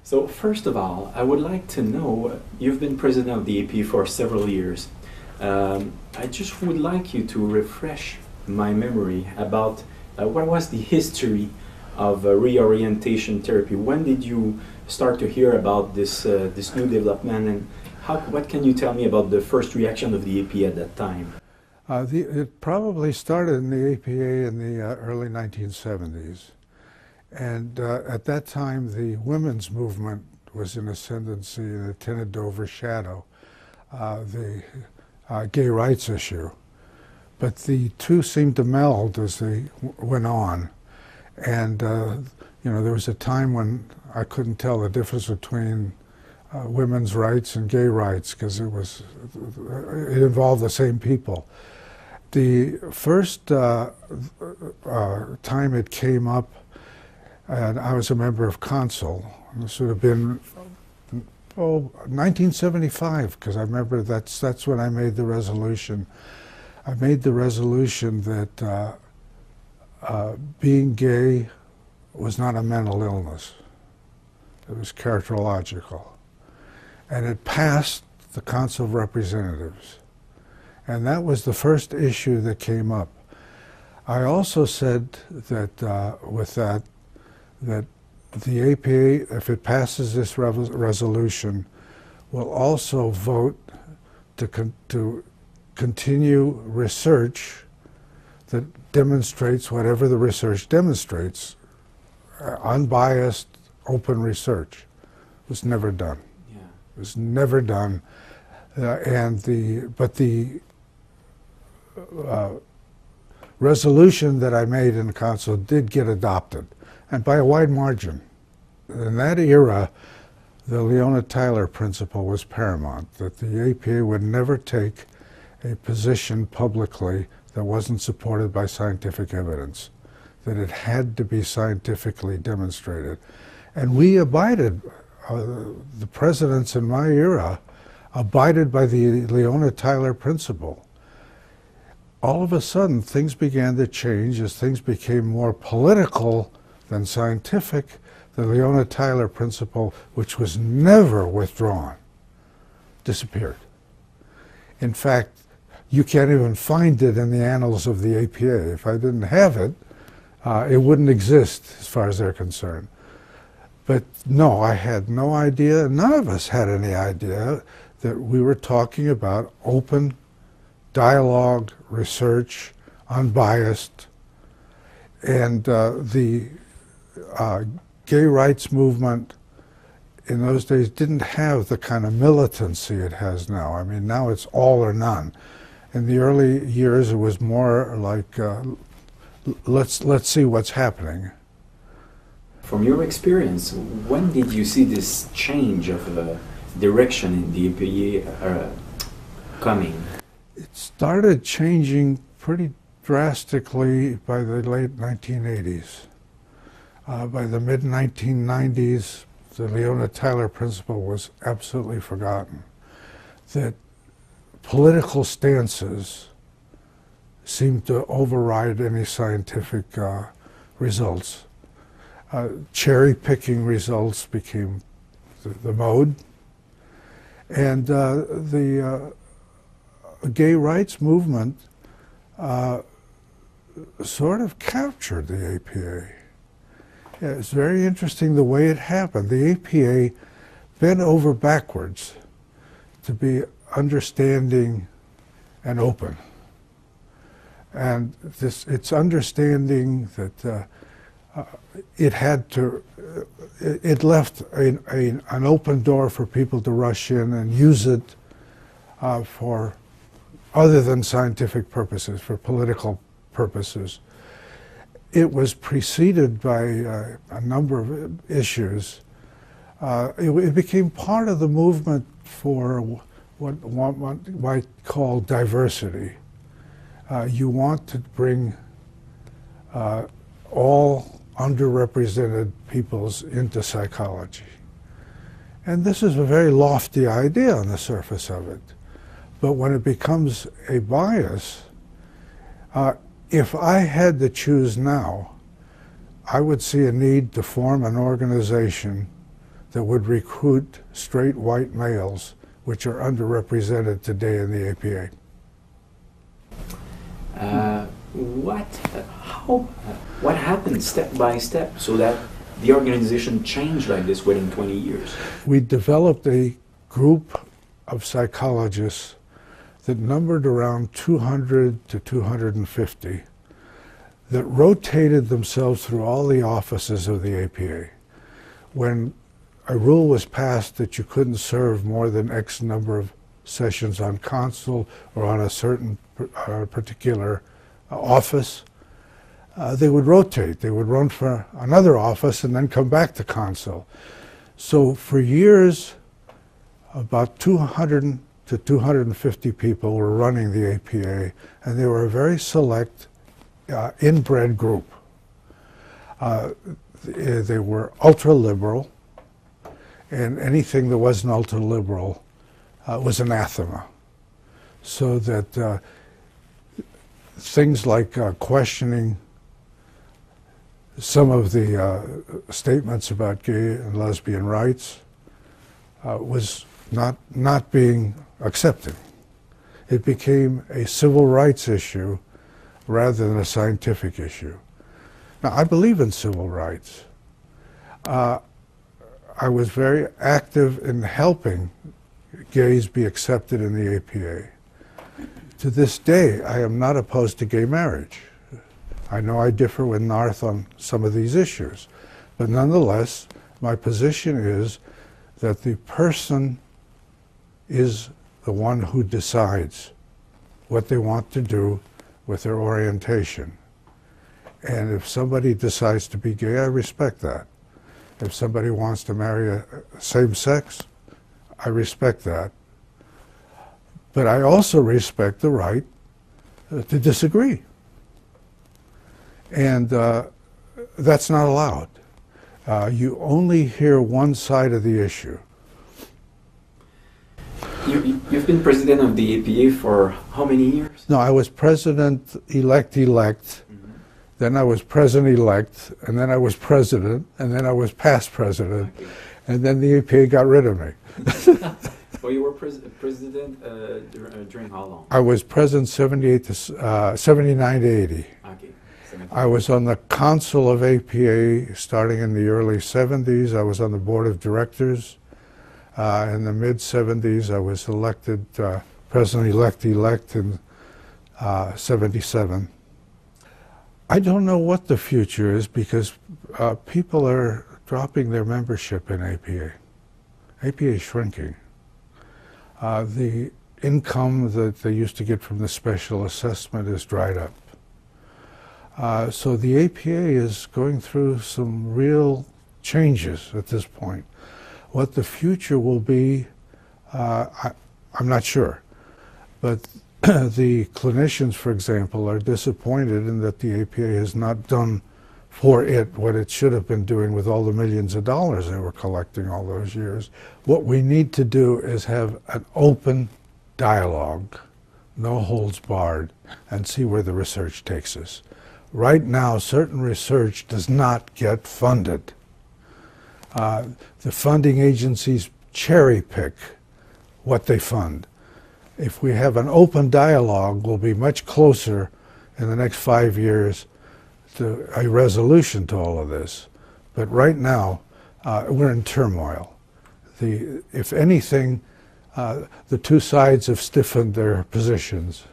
So first of all, I would like to know, you've been president of the AP for several years. I just would like you to refresh my memory about what was the history of reorientation therapy. When did you start to hear about this new development, and what can you tell me about the first reaction of the APA at that time? It probably started in the APA in the early 1970s. And at that time, the women's movement was in ascendancy, and it tended to overshadow the gay rights issue. But the two seemed to meld as they went on. And there was a time when I couldn't tell the difference between women's rights and gay rights, because it involved the same people. The first time it came up, and I was a member of Council. This would have been 1975, because I remember that's when I made the resolution. I made the resolution that being gay was not a mental illness. It was characterological. And it passed the Council of Representatives. And that was the first issue that came up. I also said that with that the APA, if it passes this resolution, will also vote to continue research that demonstrates whatever the research demonstrates, unbiased, open research. It was never done. Yeah. It was never done. But the resolution that I made in the Council did get adopted, and by a wide margin. In that era, the Leona Tyler principle was paramount, that the APA would never take a position publicly that wasn't supported by scientific evidence, that it had to be scientifically demonstrated. And we abided, the presidents in my era abided by the Leona Tyler principle. All of a sudden, things began to change as things became more political than scientific. The Leona Tyler principle, which was never withdrawn, disappeared. In fact, you can't even find it in the annals of the APA. If I didn't have it, it wouldn't exist as far as they're concerned. But no, I had no idea, none of us had any idea that we were talking about open dialogue, research, unbiased, and the gay rights movement in those days didn't have the kind of militancy it has now. I mean, now it's all or none. In the early years, it was more like, let's see what's happening. From your experience, when did you see this change of direction in the APA coming? It started changing pretty drastically by the late 1980s. By the mid-1990s, the Leona Tyler principle was absolutely forgotten. That political stances seemed to override any scientific results. Cherry-picking results became the mode. And the gay rights movement sort of captured the APA. Yeah, it's very interesting the way it happened. The APA bent over backwards to be understanding and open. And it's understanding that it left an open door for people to rush in and use it for other than scientific purposes, for political purposes. It was preceded by a number of issues. It became part of the movement for what one might call diversity. You want to bring all underrepresented peoples into psychology. And this is a very lofty idea on the surface of it. But when it becomes a bias, if I had to choose now, I would see a need to form an organization that would recruit straight white males, which are underrepresented today in the APA. What happened step by step so that the organization changed like this within 20 years? We developed a group of psychologists that numbered around 200 to 250 that rotated themselves through all the offices of the APA. When a rule was passed that you couldn't serve more than X number of sessions on consul or on a certain particular office, they would rotate. They would run for another office and then come back to consul. So for years, about 200 to 250 people were running the APA, and they were a very select, inbred group. They were ultra-liberal, and anything that wasn't ultra-liberal was anathema. So that things like questioning some of the statements about gay and lesbian rights was not being accepted. It became a civil rights issue rather than a scientific issue. Now, I believe in civil rights. I was very active in helping gays be accepted in the APA. To this day, I am not opposed to gay marriage. I know I differ with Narth on some of these issues, but nonetheless, my position is that the person is the one who decides what they want to do with their orientation. And if somebody decides to be gay, I respect that. If somebody wants to marry a same-sex, I respect that. But I also respect the right to disagree. And that's not allowed. You only hear one side of the issue. You've been president of the APA for how many years? No, I was president-elect, then I was president-elect, and then I was president, and then I was past president, okay. And then the APA got rid of me. Well, you were president during how long? I was president 79 to 80. Okay. I was on the council of APA starting in the early 70s. I was on the board of directors. In the mid-70s, I was elected president-elect in 77. I don't know what the future is because people are dropping their membership in APA. APA is shrinking. The income that they used to get from the special assessment is dried up. So the APA is going through some real changes at this point. What the future will be, I'm not sure. But the clinicians, for example, are disappointed in that the APA has not done for it what it should have been doing with all the millions of dollars they were collecting all those years. What we need to do is have an open dialogue, no holds barred, and see where the research takes us. Right now, certain research does not get funded. The funding agencies cherry pick what they fund. If we have an open dialogue, we'll be much closer in the next 5 years to a resolution to all of this. But right now, we're in turmoil. If anything, the two sides have stiffened their positions.